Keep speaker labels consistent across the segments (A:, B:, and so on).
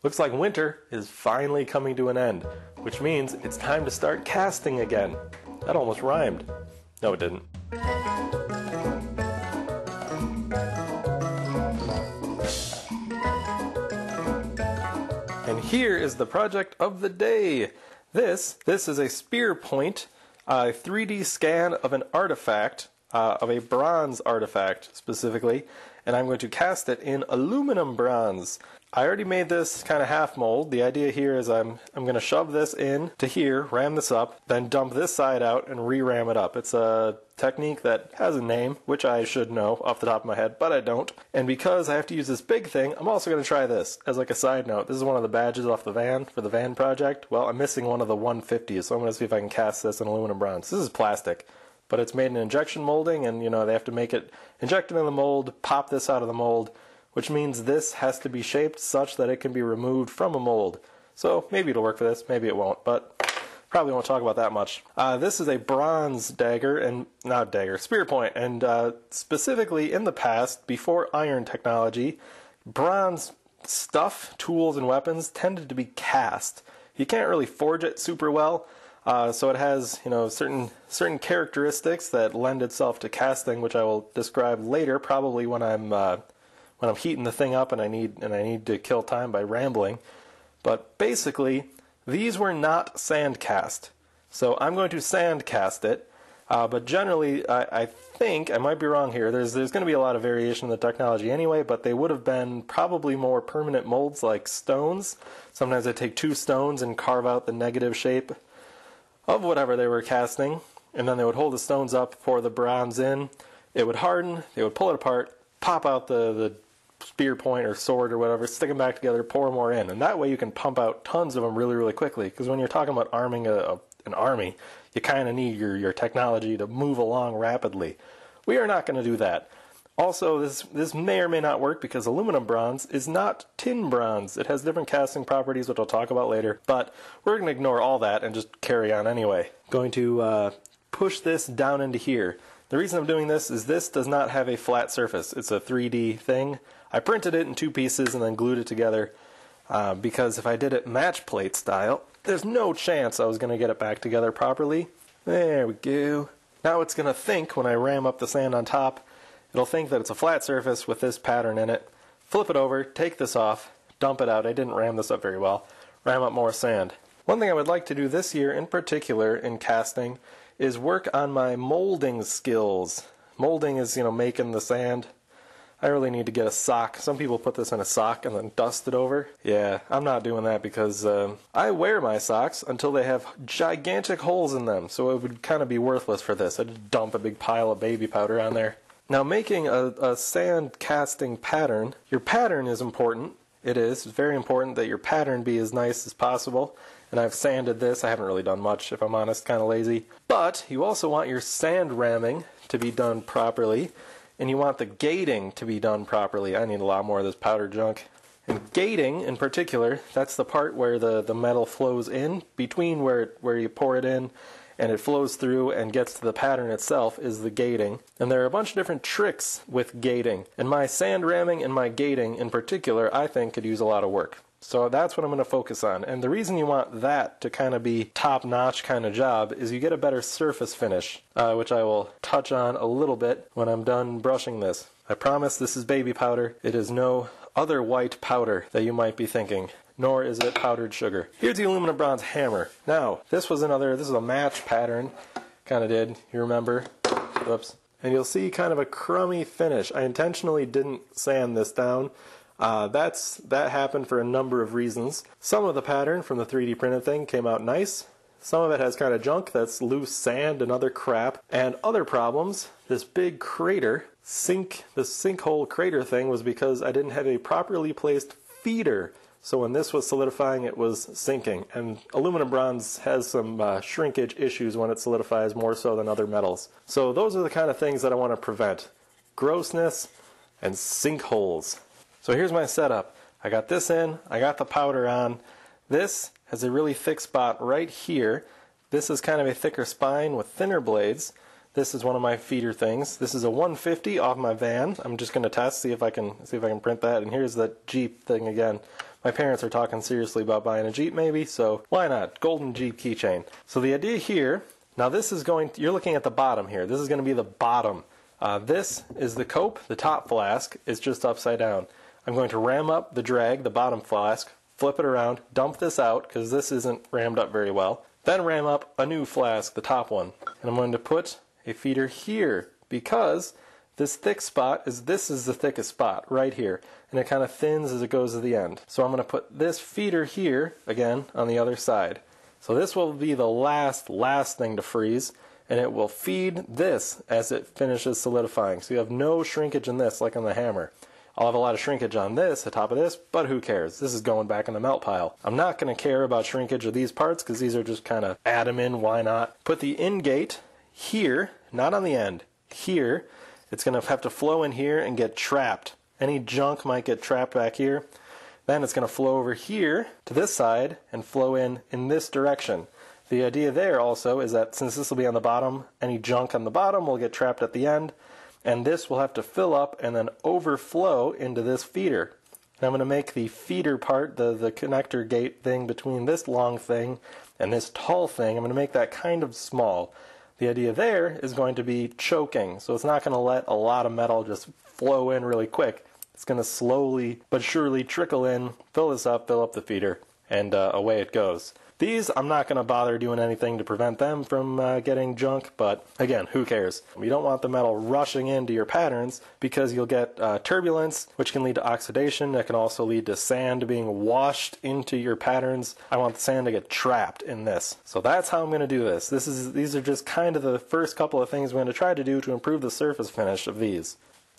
A: Looks like winter is finally coming to an end, which means it's time to start casting again. That almost rhymed. No, it didn't. And here is the project of the day. This is a spear point, a 3D scan of an artifact, of a bronze artifact specifically, and I'm going to cast it in aluminum bronze. I already made this kind of half mold. The idea here is I'm going to shove this in to here, ram this up, then dump this side out and re-ram it up. It's a technique that has a name, which I should know off the top of my head, but I don't. And because I have to use this big thing, I'm also going to try this. As like a side note, this is one of the badges off the van for the van project. Well, I'm missing one of the 150s, so I'm going to see if I can cast this in aluminum bronze. This is plastic, but it's made in injection molding, and they have to make it, inject it in the mold, pop this out of the mold, which means this has to be shaped such that it can be removed from a mold. So maybe it'll work for this, maybe it won't, but probably won't talk about that much. This is a bronze dagger, and not dagger, spear point, and specifically in the past, before iron technology, bronze stuff, tools, and weapons tended to be cast. You can't really forge it super well, so it has certain characteristics that lend itself to casting, which I will describe later, probably when I'm heating the thing up and I need to kill time by rambling. But basically, these were not sand cast. So I'm going to sand cast it. But generally, I think, I might be wrong here, there's going to be a lot of variation in the technology anyway, but they would have been probably more permanent molds like stones. Sometimes I take 2 stones and carve out the negative shape of whatever they were casting, and then they would hold the stones up, pour the bronze in, it would harden, they would pull it apart, pop out the spear point or sword or whatever, stick them back together, pour more in, and that way you can pump out tons of them really, really quickly, because when you're talking about arming an army, you kind of need your technology to move along rapidly. We are not going to do that. Also, this may or may not work because aluminum bronze is not tin bronze. It has different casting properties, which I'll talk about later, but we're going to ignore all that and just carry on anyway. Going to push this down into here. The reason I'm doing this is this does not have a flat surface. It's a 3D thing. I printed it in 2 pieces and then glued it together because if I did it match plate style, there's no chance I was going to get it back together properly. There we go. Now it's going to think, when I ram up the sand on top, it'll think that it's a flat surface with this pattern in it. Flip it over, take this off, dump it out. I didn't ram this up very well. Ram up more sand. One thing I would like to do this year in particular in casting is work on my molding skills. Molding is, making the sand. I really need to get a sock. Some people put this in a sock and then dust it over. Yeah, I'm not doing that because I wear my socks until they have gigantic holes in them, so it would kind of be worthless for this. I'd just dump a big pile of baby powder on there. Now, making a sand casting pattern, your pattern is important. It is. It's very important that your pattern be as nice as possible. And I've sanded this. I haven't really done much, if I'm honest, kind of lazy. But you also want your sand ramming to be done properly. And you want the gating to be done properly. I need a lot more of this powder junk. And gating, in particular, that's the part where the metal flows in. Between where you pour it in and it flows through and gets to the pattern itself is the gating. And there are a bunch of different tricks with gating. And my sand ramming and my gating, in particular, I think could use a lot of work. So that's what I'm going to focus on. And the reason you want that to kind of be top-notch kind of job is you get a better surface finish, which I will touch on a little bit when I'm done brushing this. I promise this is baby powder. It is no other white powder that you might be thinking, nor is it powdered sugar. Here's the aluminum bronze hammer. Now, this is a match pattern, kind of did, you remember? Whoops. And you'll see kind of a crummy finish. I intentionally didn't sand this down. That happened for a number of reasons. Some of the pattern from the 3D printed thing came out nice. Some of it has kind of junk that's loose sand and other crap. And other problems, this big crater, the sinkhole crater thing was because I didn't have a properly placed feeder. So when this was solidifying, it was sinking. And aluminum bronze has some shrinkage issues when it solidifies more so than other metals. So those are the kind of things that I want to prevent. Grossness and sinkholes. So here's my setup. I got this in, I got the powder on. This has a really thick spot right here. This is kind of a thicker spine with thinner blades. This is one of my feeder things. This is a 150 off my van. I'm just going to test, see if I can print that. And here's the Jeep thing again. My parents are talking seriously about buying a Jeep maybe, so why not? Golden Jeep keychain. So the idea here, now this is you're looking at the bottom here. This is going to be the bottom. This is the cope. The top flask is just upside down. I'm going to ram up the drag, the bottom flask, flip it around, dump this out because this isn't rammed up very well. Then ram up a new flask, the top one. And I'm going to put a feeder here because this thick spot is the thickest spot right here. And it kind of thins as it goes to the end. So I'm going to put this feeder here, again, on the other side. So this will be the last thing to freeze. And it will feed this as it finishes solidifying. So you have no shrinkage in this like on the hammer. I'll have a lot of shrinkage on this, the top of this, but who cares? This is going back in the melt pile. I'm not going to care about shrinkage of these parts because these are just kind of add them in, why not? Put the in gate here, not on the end, here. It's going to have to flow in here and get trapped. Any junk might get trapped back here. Then it's going to flow over here to this side and flow in this direction. The idea there also is that since this will be on the bottom, any junk on the bottom will get trapped at the end, and this will have to fill up and then overflow into this feeder. And I'm going to make the feeder part, the connector gate thing between this long thing and this tall thing, I'm going to make that kind of small. The idea there is going to be choking, so it's not going to let a lot of metal just flow in really quick. It's going to slowly but surely trickle in, fill this up, fill up the feeder, and away it goes. These, I'm not going to bother doing anything to prevent them from getting junk, but again, who cares? You don't want the metal rushing into your patterns because you'll get turbulence, which can lead to oxidation. That can also lead to sand being washed into your patterns. I want the sand to get trapped in this. So that's how I'm going to do this. These are just kind of the first couple of things I'm going to try to do to improve the surface finish of these.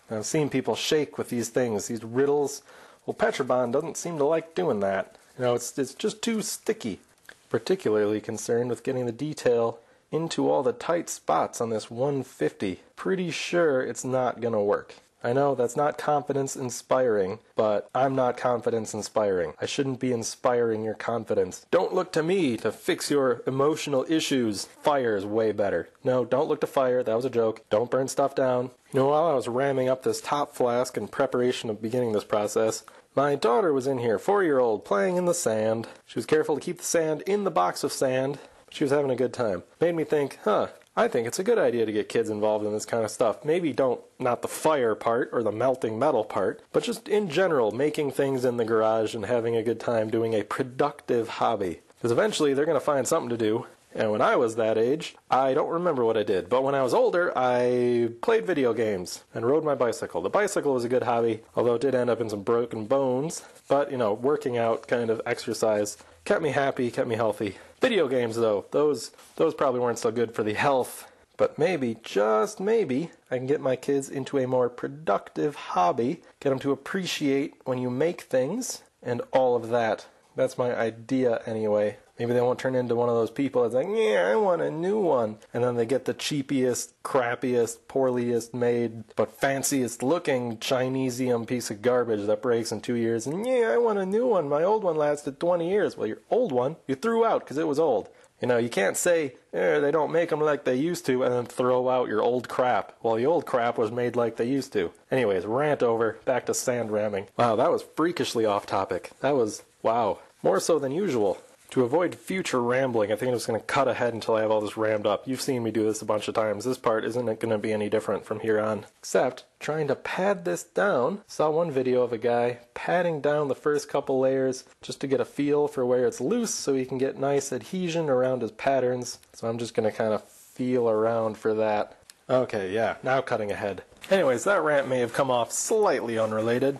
A: I've seen people shake with these things, these riddles. Well, Petrobond doesn't seem to like doing that. You know, it's just too sticky. Particularly concerned with getting the detail into all the tight spots on this 150. Pretty sure it's not going to work. I know that's not confidence inspiring, but I'm not confidence inspiring. I shouldn't be inspiring your confidence. Don't look to me to fix your emotional issues. Fire is way better. No, don't look to fire. That was a joke. Don't burn stuff down. You know, while I was ramming up this top flask in preparation of beginning this process, my daughter was in here, 4-year-old, playing in the sand. She was careful to keep the sand in the box of sand, but she was having a good time. Made me think, I think it's a good idea to get kids involved in this kind of stuff. Maybe not the fire part or the melting metal part, but just in general, making things in the garage and having a good time doing a productive hobby. Because eventually they're going to find something to do. And when I was that age, I don't remember what I did. But when I was older, I played video games and rode my bicycle. The bicycle was a good hobby, although it did end up in some broken bones. But, you know, working out kind of exercise kept me happy, kept me healthy. Video games, though, those probably weren't so good for the health. But maybe, just maybe, I can get my kids into a more productive hobby, get them to appreciate when you make things and all of that. That's my idea anyway. Maybe they won't turn into one of those people that's like, yeah, I want a new one. And then they get the cheapiest, crappiest, poorliest made, but fanciest looking Chinesium piece of garbage that breaks in 2 years. And yeah, I want a new one. My old one lasted 20 years. Well, your old one, you threw out because it was old. You know, you can't say, they don't make them like they used to, and then throw out your old crap. Well, the old crap was made like they used to. Anyways, rant over, back to sand ramming. Wow, that was freakishly off topic. That was, wow, more so than usual. To avoid future rambling, I think I'm just going to cut ahead until I have all this rammed up. You've seen me do this a bunch of times. This part isn't going to be any different from here on. Except, trying to pad this down. Saw one video of a guy padding down the first couple layers just to get a feel for where it's loose so he can get nice adhesion around his patterns. So I'm just going to kind of feel around for that. Okay, yeah, now cutting ahead. Anyways, that rant may have come off slightly unrelated,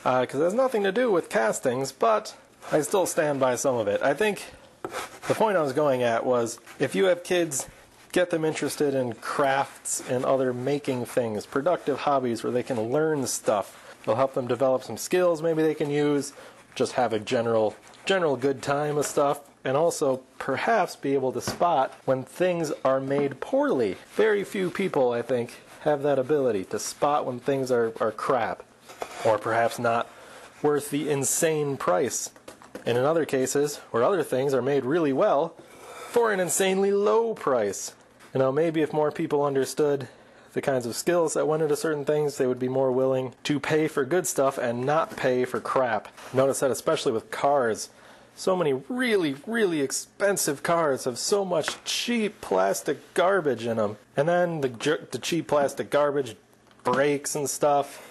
A: because it has nothing to do with castings, but I still stand by some of it. I think the point I was going at was, if you have kids, get them interested in crafts and other making things, productive hobbies where they can learn stuff. It'll help them develop some skills maybe they can use, just have a general good time with stuff, and also perhaps be able to spot when things are made poorly. Very few people, I think, have that ability to spot when things are crap, or perhaps not worth the insane price. And in other cases, where other things are made really well for an insanely low price. You know, maybe if more people understood the kinds of skills that went into certain things, they would be more willing to pay for good stuff and not pay for crap. Notice that especially with cars. So many really, really expensive cars have so much cheap plastic garbage in them. And then the cheap plastic garbage breaks and stuff.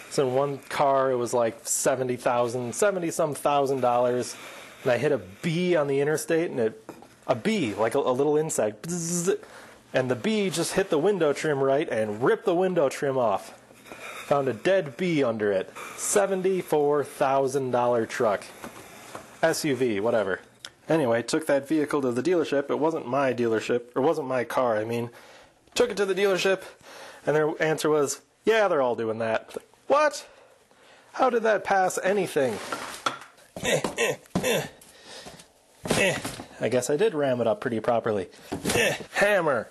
A: So in one car, it was like $70-some thousand, and I hit a bee on the interstate, and a bee, like a little insect, and the bee just hit the window trim right and ripped the window trim off. Found a dead bee under it. $74,000 truck. SUV, whatever. Anyway, took that vehicle to the dealership. It wasn't my dealership, or wasn't my car, I mean. Took it to the dealership, and their answer was, yeah, they're all doing that. What? How did that pass anything? I guess I did ram it up pretty properly. Hammer.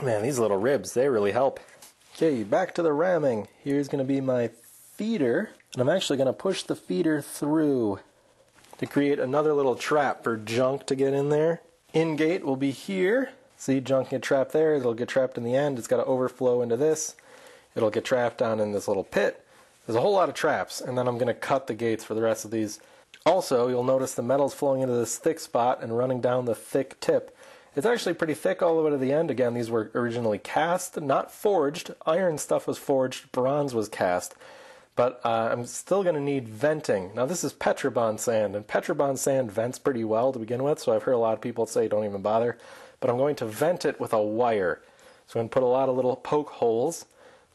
A: Man, these little ribs, they really help. Okay, back to the ramming. Here's going to be my feeder. And I'm actually going to push the feeder through to create another little trap for junk to get in there. In-gate will be here. See, junk get trapped there. It'll get trapped in the end. It's got to overflow into this. It'll get trapped down in this little pit. There's a whole lot of traps, and then I'm going to cut the gates for the rest of these. Also, you'll notice the metal's flowing into this thick spot and running down the thick tip. It's actually pretty thick all the way to the end. Again, these were originally cast, not forged. Iron stuff was forged, bronze was cast. But I'm still going to need venting. Now this is Petrobond sand, and Petrobond sand vents pretty well to begin with, so I've heard a lot of people say don't even bother. But I'm going to vent it with a wire. So I'm going to put a lot of little poke holes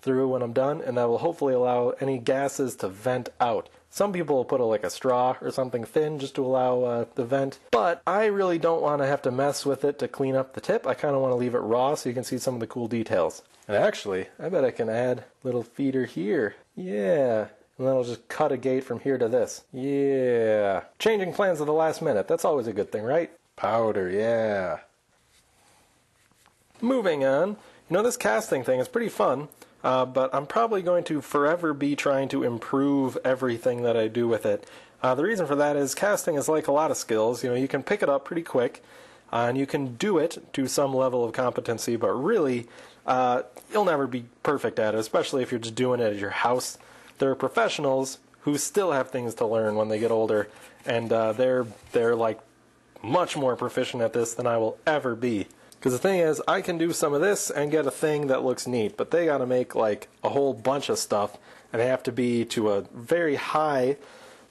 A: through when I'm done, and that will hopefully allow any gases to vent out. Some people will put like a straw or something thin just to allow the vent, but I really don't want to have to mess with it to clean up the tip. I kind of want to leave it raw so you can see some of the cool details. And actually, I bet I can add a little feeder here. Yeah. And then I'll just cut a gate from here to this. Yeah. Changing plans at the last minute. That's always a good thing, right? Powder, yeah. Moving on. You know, this casting thing is pretty fun, but I'm probably going to forever be trying to improve everything that I do with it. The reason for that is casting is like a lot of skills. You know, you can pick it up pretty quick, and you can do it to some level of competency, but really, you'll never be perfect at it, especially if you're just doing it at your house. There are professionals who still have things to learn when they get older, and they're like much more proficient at this than I will ever be. Because the thing is, I can do some of this and get a thing that looks neat, but they gotta make like a whole bunch of stuff, and they have to be to a very high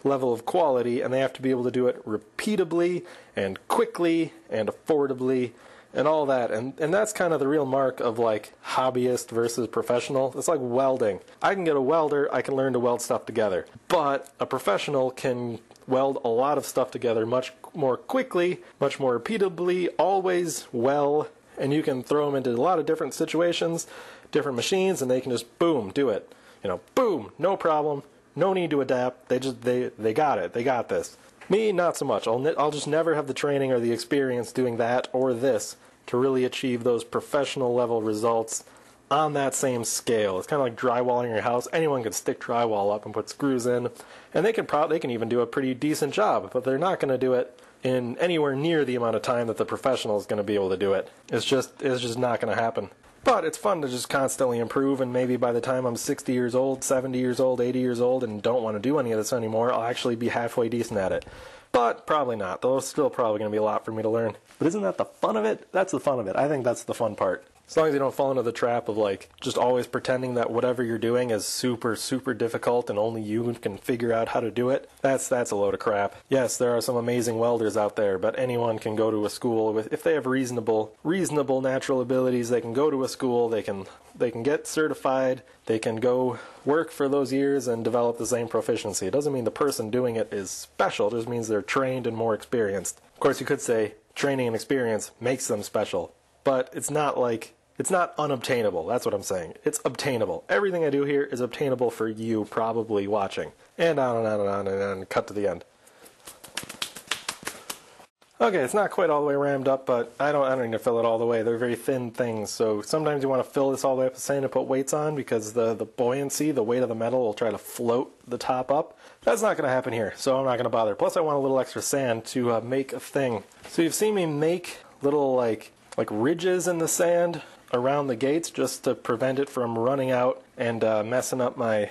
A: level of quality, and they have to be able to do it repeatably and quickly and affordably and all that, and that's kind of the real mark of like hobbyist versus professional. It's like welding. I can get a welder, I can learn to weld stuff together, but a professional can weld a lot of stuff together much more quickly, much more repeatably, always well, and you can throw them into a lot of different situations, different machines, and they can just boom, do it. You know, boom, no problem, no need to adapt. They got it. They got this. Me, not so much. I'll just never have the training or the experience doing that or this to really achieve those professional level results on that same scale. It's kind of like drywalling your house. Anyone can stick drywall up and put screws in, and they can even do a pretty decent job, but they're not going to do it in anywhere near the amount of time that the professional is going to be able to do it. It's just not going to happen. But it's fun to just constantly improve, and maybe by the time I'm 60 years old, 70 years old, 80 years old, and don't want to do any of this anymore, I'll actually be halfway decent at it. But probably not. There's still probably going to be a lot for me to learn. But isn't that the fun of it? That's the fun of it. I think that's the fun part. As long as you don't fall into the trap of like just always pretending that whatever you're doing is super, super difficult and only you can figure out how to do it, that's a load of crap. Yes, there are some amazing welders out there, but anyone can go to a school with, if they have reasonable natural abilities, they can go to a school, they can get certified, they can go work for those years and develop the same proficiency. It doesn't mean the person doing it is special, it just means they're trained and more experienced. Of course, you could say training and experience makes them special. But it's not unobtainable. That's what I'm saying. It's obtainable. Everything I do here is obtainable for you probably watching. And on and on and on and on, cut to the end. Okay, it's not quite all the way rammed up, but I don't need to fill it all the way. They're very thin things, so sometimes you want to fill this all the way up to sand and put weights on because the buoyancy, the weight of the metal will try to float the top up. That's not going to happen here, so I'm not going to bother. Plus I want a little extra sand to make a thing. So you've seen me make little like ridges in the sand around the gates just to prevent it from running out and messing up my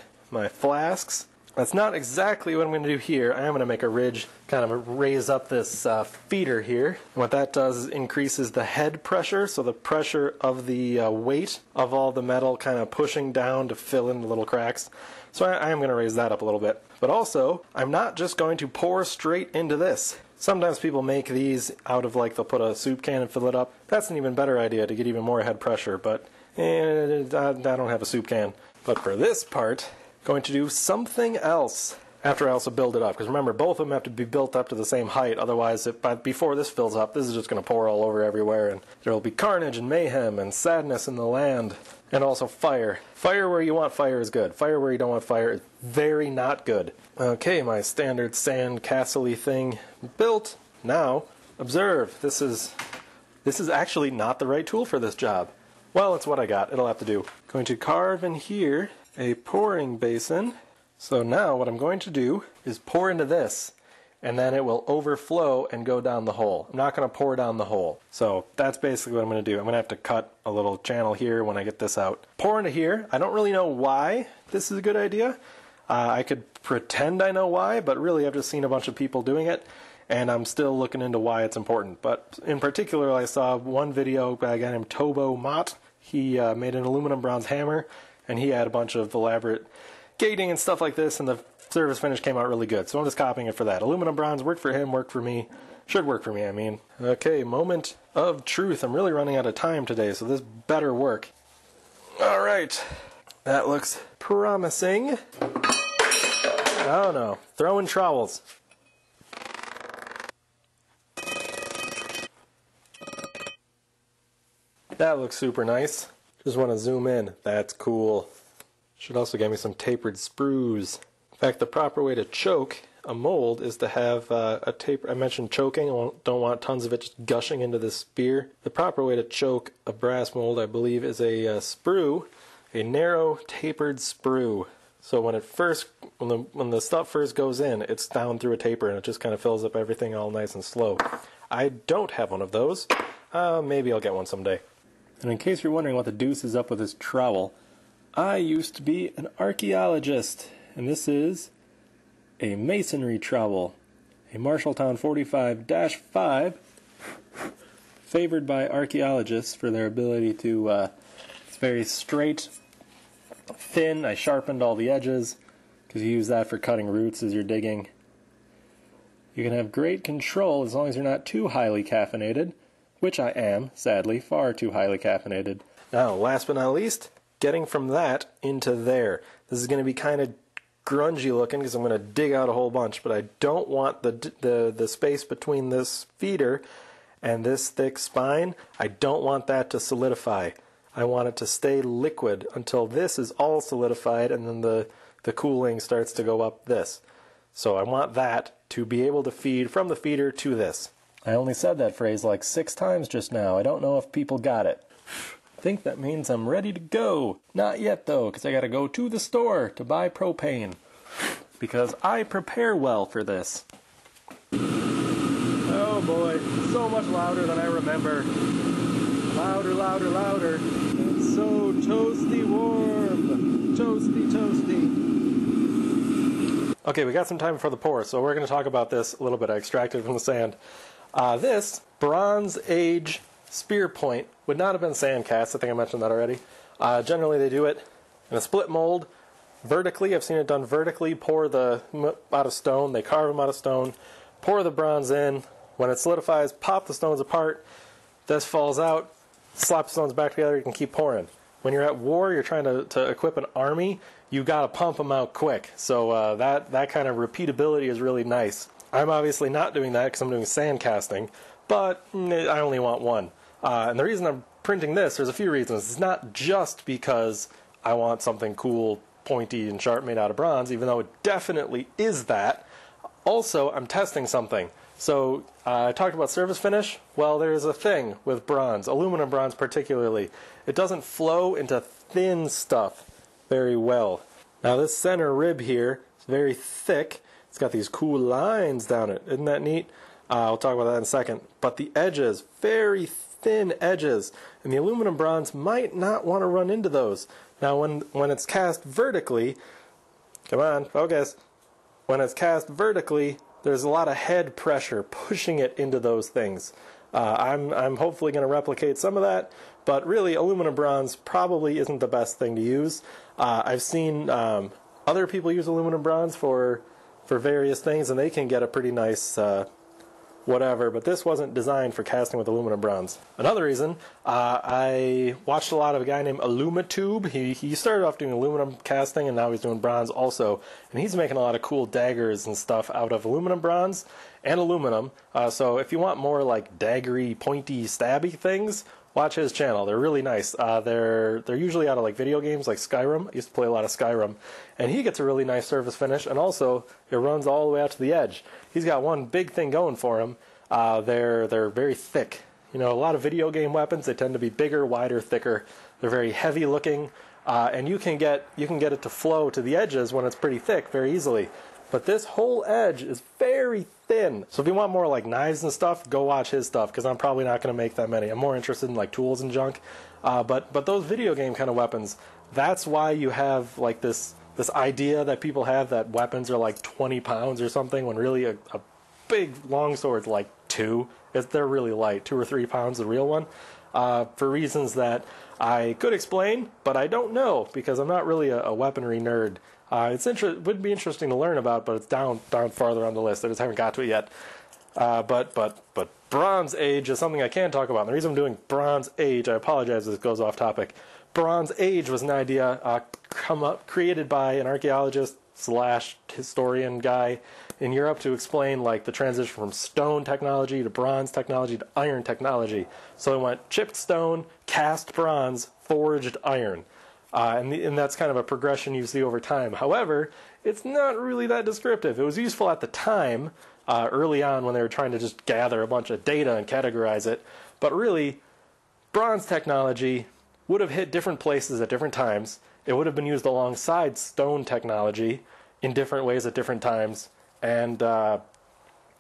A: flasks. That's not exactly what I'm going to do here. I am going to make a ridge, kind of raise up this feeder here. And what that does is increases the head pressure, so the pressure of the weight of all the metal kind of pushing down to fill in the little cracks. So I am going to raise that up a little bit. But also, I'm not just going to pour straight into this. Sometimes people make these out of like, they'll put a soup can and fill it up. That's an even better idea to get even more head pressure, but I don't have a soup can. But for this part, going to do something else after I also build it up, because remember, both of them have to be built up to the same height, otherwise before this fills up, this is just going to pour all over everywhere, and there will be carnage and mayhem and sadness in the land, and also fire. Fire where you want fire is good. Fire where you don't want fire is very not good. Okay, my standard sand castle-y thing built. Now, observe, this is actually not the right tool for this job. Well, it's what I got. It'll have to do. Going to carve in here a pouring basin. So now what I'm going to do is pour into this, and then it will overflow and go down the hole. I'm not going to pour down the hole. So that's basically what I'm going to do. I'm going to have to cut a little channel here when I get this out. Pour into here. I don't really know why this is a good idea. I could pretend I know why, but really I've just seen a bunch of people doing it, and I'm still looking into why it's important. But in particular, I saw one video by a guy named Tobo Mott. He made an aluminum bronze hammer, and he had a bunch of elaborate gating and stuff like this, and the surface finish came out really good. So I'm just copying it for that. Aluminum bronze worked for him, worked for me. Should work for me, I mean. Okay, moment of truth. I'm really running out of time today, so this better work. Alright, that looks promising. Oh no, throwing trowels. That looks super nice. Just want to zoom in. That's cool. Should also get me some tapered sprues. In fact, the proper way to choke a mold is to have a taper. I mentioned choking. I don't want tons of it just gushing into the spear. The proper way to choke a brass mold, I believe, is a sprue, a narrow tapered sprue. So when the stuff first goes in, it's down through a taper and it just kind of fills up everything all nice and slow. I don't have one of those. Maybe I'll get one someday. And in case you're wondering what the deuce is up with this trowel, I used to be an archaeologist, and this is a masonry trowel, a Marshalltown 45-5, favored by archaeologists for their ability to, it's very straight, thin. I sharpened all the edges, because you use that for cutting roots as you're digging. You can have great control as long as you're not too highly caffeinated, which I am, sadly, far too highly caffeinated. Now, last but not least, getting from that into there. This is going to be kind of grungy looking because I'm going to dig out a whole bunch, but I don't want the space between this feeder and this thick spine. I don't want that to solidify. I want it to stay liquid until this is all solidified, and then the cooling starts to go up this. So I want that to be able to feed from the feeder to this. I only said that phrase like 6 times just now. I don't know if people got it. I think that means I'm ready to go. Not yet though, because I gotta go to the store to buy propane. Because I prepare well for this. Oh boy, so much louder than I remember. Louder, louder, louder. It's so toasty warm. Toasty, toasty. Okay, we got some time before the pour, so we're going to talk about this a little bit. I extracted it from the sand. This Bronze Age spear point would not have been sand cast. I think I mentioned that already. Generally, they do it in a split mold, vertically. I've seen it done vertically. Pour the out of stone. They carve them out of stone. Pour the bronze in. When it solidifies, pop the stones apart. This falls out. Slap the stones back together. You can keep pouring. When you're at war, you're trying to equip an army. You got to pump them out quick. So that kind of repeatability is really nice. I'm obviously not doing that because I'm doing sand casting, but I only want one. And the reason I'm printing this, there's a few reasons. It's not just because I want something cool, pointy, and sharp made out of bronze, even though it definitely is that. Also, I'm testing something. So I talked about surface finish. Well, there's a thing with bronze, aluminum bronze particularly. It doesn't flow into thin stuff very well. Now this center rib here is very thick. It's got these cool lines down it. Isn't that neat? I'll talk about that in a second. But the edges, very thin edges, and the aluminum bronze might not want to run into those. Now when it's cast vertically, come on, focus. When it's cast vertically, there's a lot of head pressure pushing it into those things. I'm hopefully going to replicate some of that, but really aluminum bronze probably isn't the best thing to use. I've seen other people use aluminum bronze for various things, and they can get a pretty nice whatever, but this wasn't designed for casting with aluminum bronze. Another reason, I watched a lot of a guy named Alumitube. He started off doing aluminum casting, and now he's doing bronze also, and he's making a lot of cool daggers and stuff out of aluminum bronze and aluminum. So if you want more like daggery, pointy, stabby things, watch his channel. They're really nice. They're usually out of like video games like Skyrim. I used to play a lot of Skyrim, and he gets a really nice surface finish, and also it runs all the way out to the edge. He's got one big thing going for him. They're very thick. You know, a lot of video game weapons, they tend to be bigger, wider, thicker. They're very heavy looking, and you can get it to flow to the edges when it's pretty thick very easily. But this whole edge is very thin. So if you want more like knives and stuff, go watch his stuff, because I'm probably not going to make that many. I'm more interested in like tools and junk. But those video game kind of weapons, that's why you have like this idea that people have that weapons are like 20 pounds or something, when really a big longsword's like 2. They're really light, 2 or 3 pounds, the real one. For reasons that I could explain, but I don't know, because I'm not really a weaponry nerd. It would be interesting to learn about, but it's down farther on the list. I just haven't got to it yet. But Bronze Age is something I can talk about. And the reason I'm doing Bronze Age, I apologize if this goes off topic. Bronze Age was an idea created by an archaeologist / historian guy in Europe to explain like the transition from stone technology to bronze technology to iron technology. So it went chipped stone, cast bronze, forged iron. And that's kind of a progression you see over time. However, it's not really that descriptive. It was useful at the time, early on, when they were trying to just gather a bunch of data and categorize it. But really, bronze technology would have hit different places at different times. It would have been used alongside stone technology in different ways at different times. And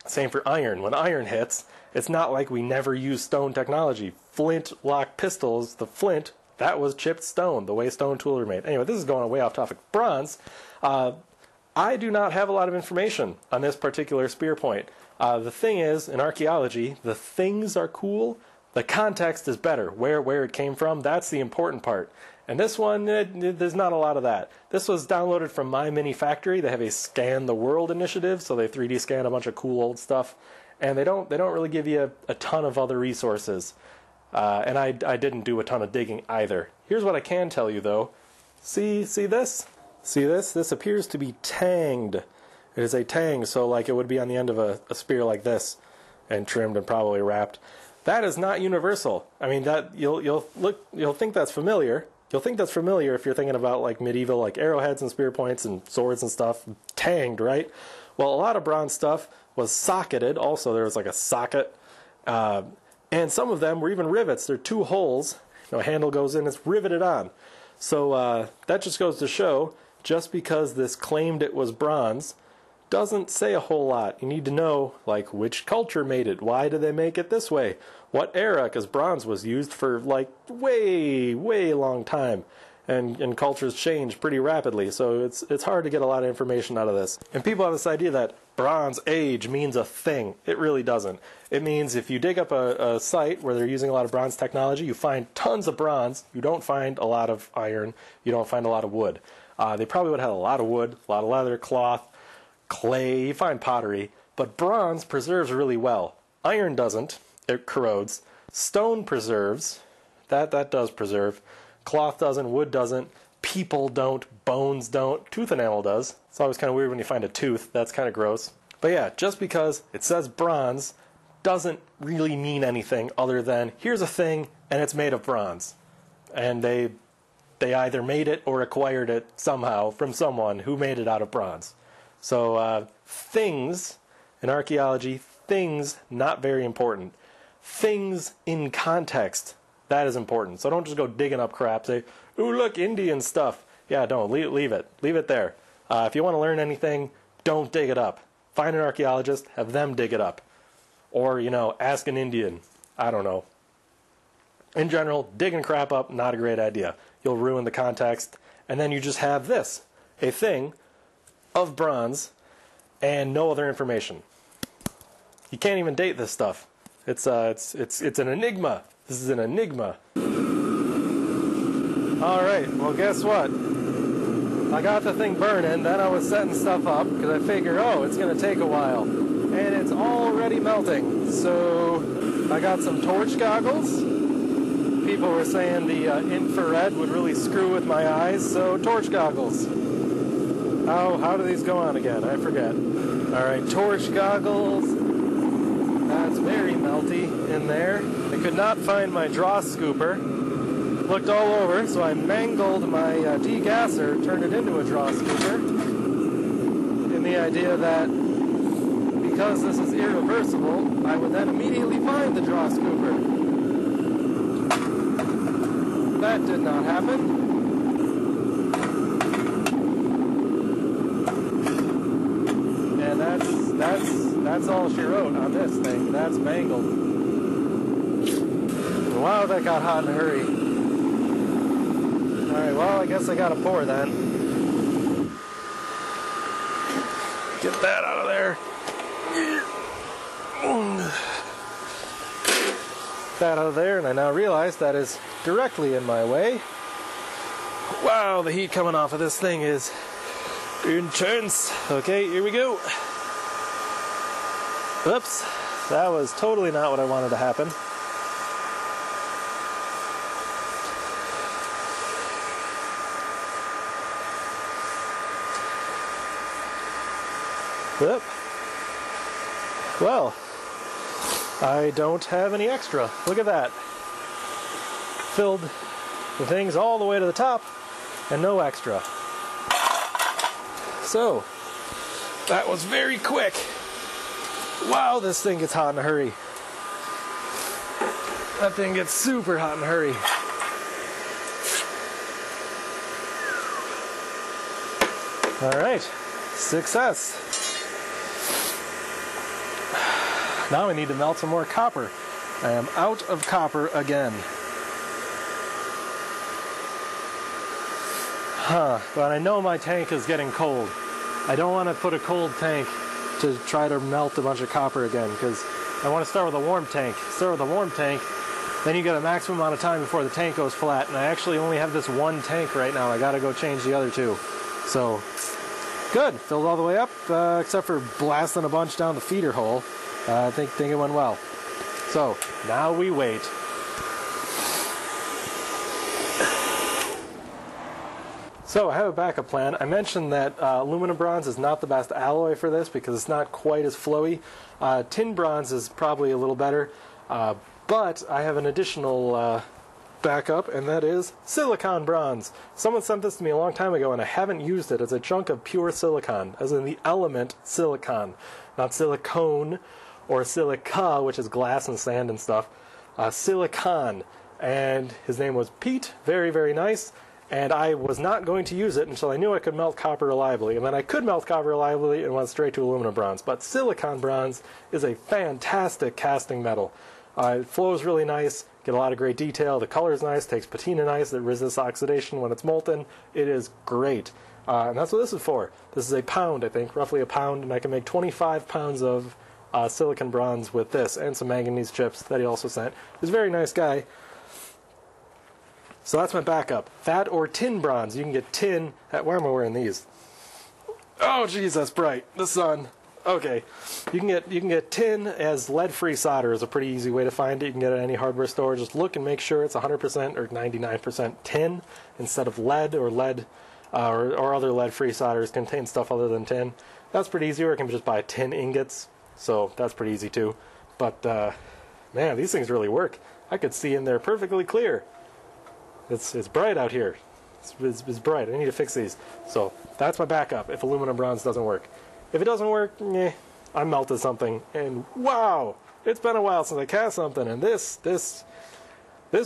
A: same for iron. When iron hits, it's not like we never use stone technology. Flint-lock pistols, the flint, that was chipped stone, the way stone tools are made. Anyway, this is going way off topic. Bronze, I do not have a lot of information on this particular spear point. The thing is, in archaeology, the things are cool, the context is better. Where it came from, that's the important part. And this one, there's not a lot of that. This was downloaded from My Mini Factory. They have a Scan the World initiative, so they 3D scan a bunch of cool old stuff. And they don't really give you a ton of other resources. And I didn't do a ton of digging either. Here's what I can tell you, though. See this? See this? This appears to be tanged. It is a tang, so like it would be on the end of a spear like this, and trimmed and probably wrapped. That is not universal. I mean, that you'll think that's familiar. You'll think that's familiar if you're thinking about like medieval like arrowheads and spear points and swords and stuff, tanged, right? Well, a lot of bronze stuff was socketed. Also, there was like a socket. And some of them were even rivets. They're 2 holes. You know, a handle goes in, it's riveted on. So that just goes to show, just because this claimed it was bronze, doesn't say a whole lot. You need to know, like, which culture made it. Why did they make it this way? What era? Because bronze was used for, like, way, way long time. And cultures change pretty rapidly, so it's hard to get a lot of information out of this. And people have this idea that Bronze Age means a thing. It really doesn't. It means if you dig up a site where they're using a lot of bronze technology, you find tons of bronze, you don't find a lot of iron, you don't find a lot of wood. They probably would have had a lot of wood, a lot of leather, cloth, clay, you find pottery, but bronze preserves really well. Iron doesn't, it corrodes. Stone preserves, that does preserve. Cloth doesn't, wood doesn't, people don't, bones don't, tooth enamel does. It's always kind of weird when you find a tooth, that's kind of gross. But yeah, just because it says bronze doesn't really mean anything other than here's a thing and it's made of bronze. And they either made it or acquired it somehow from someone who made it out of bronze. So things, in archaeology, things not very important. Things in context, that is important. So don't just go digging up crap. Say, ooh, look, Indian stuff. Yeah, don't. Leave it. Leave it there. If you want to learn anything, don't dig it up. Find an archaeologist, have them dig it up. Or, you know, ask an Indian. I don't know. In general, digging crap up, not a great idea. You'll ruin the context. And then you just have this, a thing of bronze and no other information. You can't even date this stuff. It's an enigma. This is an enigma. Alright, well guess what? I got the thing burning, then I was setting stuff up, because I figured, oh, it's going to take a while. And it's already melting. So I got some torch goggles. People were saying the infrared would really screw with my eyes, so torch goggles. How do these go on again? I forget. Alright, torch goggles. That's very melty in there. I could not find my draw scooper. Looked all over, so I mangled my degasser, turned it into a draw scooper, in the idea that because this is irreversible, I would then immediately find the draw scooper. That did not happen. And that's all she wrote on this thing. That's mangled. Wow, that got hot in a hurry. Alright, well, I guess I gotta pour then. Get that out of there. That out of there, and I now realize that is directly in my way. Wow, the heat coming off of this thing is intense. Okay, here we go. Oops, that was totally not what I wanted to happen. Yep. Well, I don't have any extra. Look at that. Filled the things all the way to the top and no extra. So, that was very quick. Wow, this thing gets hot in a hurry. That thing gets super hot in a hurry. All right, success. Now I need to melt some more copper. I am out of copper again. But I know my tank is getting cold. I don't want to put a cold tank to try to melt a bunch of copper again, because I want to start with a warm tank. Start with a warm tank, then you get a maximum amount of time before the tank goes flat, and I actually only have this one tank right now. I gotta go change the other two. So, good. Filled all the way up, except for blasting a bunch down the feeder hole. I think it went well. So, now we wait. So, I have a backup plan. I mentioned that aluminum bronze is not the best alloy for this because it's not quite as flowy. Tin bronze is probably a little better, but I have an additional backup, and that is silicon bronze. Someone sent this to me a long time ago, and I haven't used it. It's a chunk of pure silicon, as in the element silicon, not silicone or silica, which is glass and sand and stuff. Silicon, and his name was Pete. Very, very nice. And I was not going to use it until I knew I could melt copper reliably. And then I could melt copper reliably and went straight to aluminum bronze. But silicon bronze is a fantastic casting metal. It flows really nice, get a lot of great detail. The color is nice, takes patina nice, it resists oxidation when it's molten. It is great. And that's what this is for. This is a pound, I think, roughly a pound. And I can make 25 pounds of silicon bronze with this and some manganese chips that he also sent. He's a very nice guy. So that's my backup. That or tin bronze. You can get tin. Why am I wearing these? Oh, jeez, that's bright. The sun. Okay. You can get tin as lead-free solder is a pretty easy way to find it. You can get it at any hardware store. Just look and make sure it's 100% or 99% tin instead of lead or or other lead-free solders contain stuff other than tin. That's pretty easy. Or you can just buy tin ingots. So that's pretty easy too. But man, these things really work. I could see in there perfectly clear. It's bright out here. It's bright. I need to fix these. So that's my backup if aluminum bronze doesn't work. If it doesn't work, I melted something, and wow, it's been a while since I cast something, and this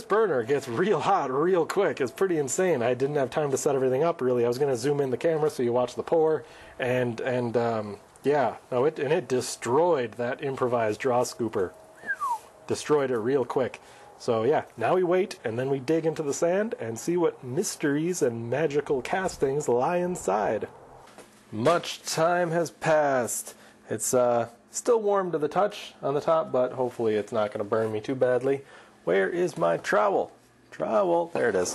A: burner gets real hot real quick. It's pretty insane. I didn't have time to set everything up really. I was going to zoom in the camera so you watch the pour, and Yeah, no, it destroyed that improvised draw scooper. Destroyed it real quick. So yeah, now we wait, and then we dig into the sand and see what mysteries and magical castings lie inside. Much time has passed. It's still warm to the touch on the top, but hopefully it's not going to burn me too badly. Where is my trowel? Trowel, there it is.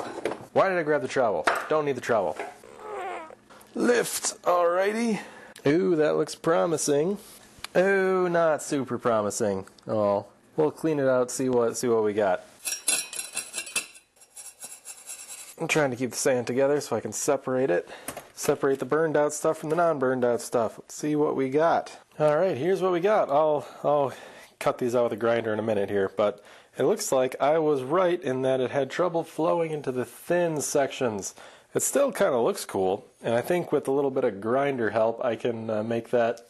A: Why did I grab the trowel? Don't need the trowel. Lift, alrighty. Ooh, that looks promising. Ooh, not super promising. Oh, we'll clean it out, see what we got. I'm trying to keep the sand together so I can separate it. Separate the burned out stuff from the non-burned out stuff. Let's see what we got. Alright, here's what we got. I'll cut these out with a grinder in a minute here, but it looks like I was right in that it had trouble flowing into the thin sections. It still kind of looks cool, and I think with a little bit of grinder help I can make that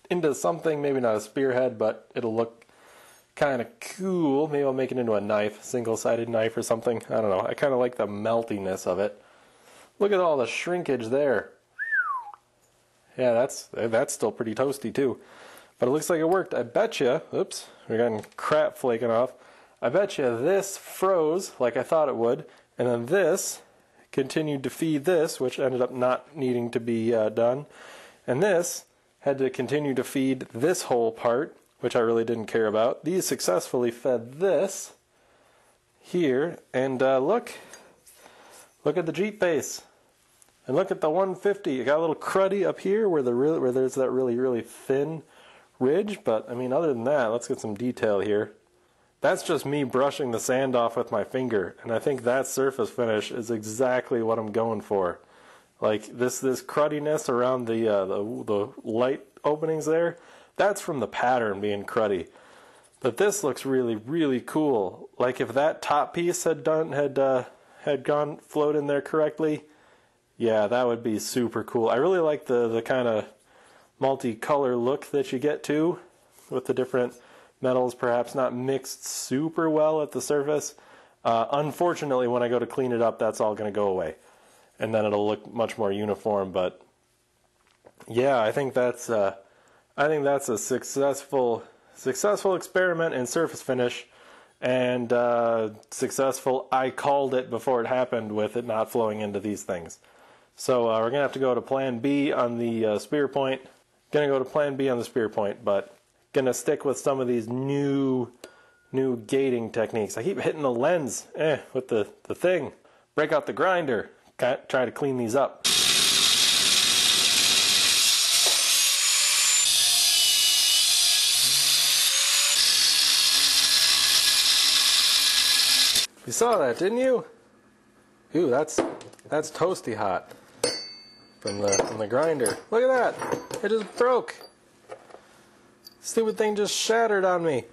A: into something, maybe not a spearhead, but it'll look kind of cool. Maybe I'll make it into a knife, single-sided knife or something. I don't know. I kind of like the meltiness of it. Look at all the shrinkage there. Yeah, that's still pretty toasty too. But it looks like it worked. I bet you, oops, we're getting crap flaking off. I bet you this froze like I thought it would, and then this continued to feed this, which ended up not needing to be done. And this had to continue to feed this whole part, which I really didn't care about. These successfully fed this here, and look at the Jeep base. And look at the 150. It got a little cruddy up here where there's that really thin ridge, but I mean, other than that, let's get some detail here. That's just me brushing the sand off with my finger, and I think that surface finish is exactly what I'm going for. Like this cruddiness around the light openings there, that's from the pattern being cruddy. But this looks really cool. Like if that top piece had gone flowed in there correctly, yeah, that would be super cool. I really like the kind of multicolor look that you get too, with the different metals perhaps not mixed super well at the surface. Unfortunately, when I go to clean it up, that's all going to go away, and then it'll look much more uniform. But yeah, I think that's a successful experiment in surface finish, and successful. I called it before it happened with it not flowing into these things. So we're gonna have to go to Plan B on the spear point. Gonna go to Plan B on the spear point, but gonna stick with some of these new gating techniques. I keep hitting the lens with the thing. Break out the grinder. Try to clean these up. You saw that, didn't you? Ooh, that's toasty hot from the grinder. Look at that! It just broke. Stupid thing just shattered on me.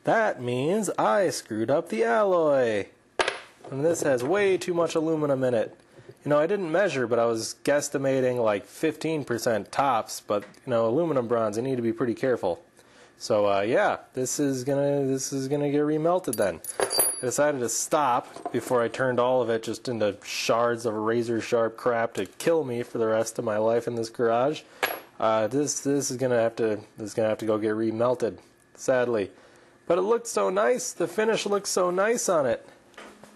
A: That means I screwed up the alloy. And this has way too much aluminum in it. You know, I didn't measure, but I was guesstimating like 15% tops. But you know, aluminum bronze, I need to be pretty careful. So yeah, this is gonna get remelted then. I decided to stop before I turned all of it just into shards of razor sharp crap to kill me for the rest of my life in this garage. This is gonna have to go get remelted, sadly. But it looked so nice. The finish looks so nice on it.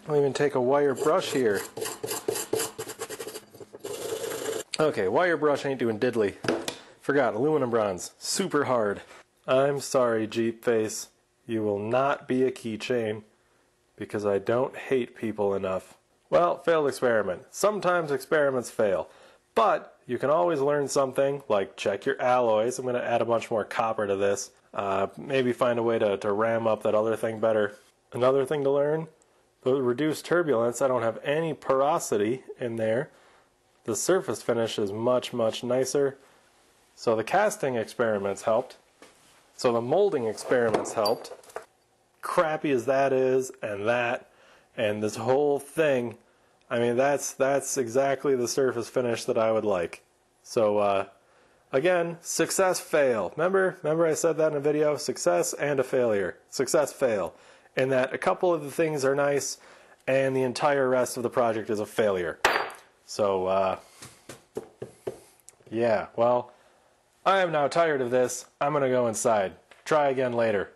A: I'll even take a wire brush here. Okay, wire brush ain't doing diddly. Forgot, aluminum bronze, super hard. I'm sorry, Jeep Face. You will not be a keychain, because I don't hate people enough. Well, failed experiment. Sometimes experiments fail, but you can always learn something, like check your alloys. I'm going to add a bunch more copper to this. Maybe find a way to ram up that other thing better. Another thing to learn, the reduced turbulence, I don't have any porosity in there. The surface finish is much nicer. So the casting experiments helped. So the molding experiments helped. Crappy as that is, and this whole thing, I mean, that's exactly the surface finish that I would like. So again, success, fail. Remember I said that in a video? Success and a failure. Success, fail. And that a couple of the things are nice, and the entire rest of the project is a failure. So yeah, well, I am now tired of this. I'm going to go inside. Try again later.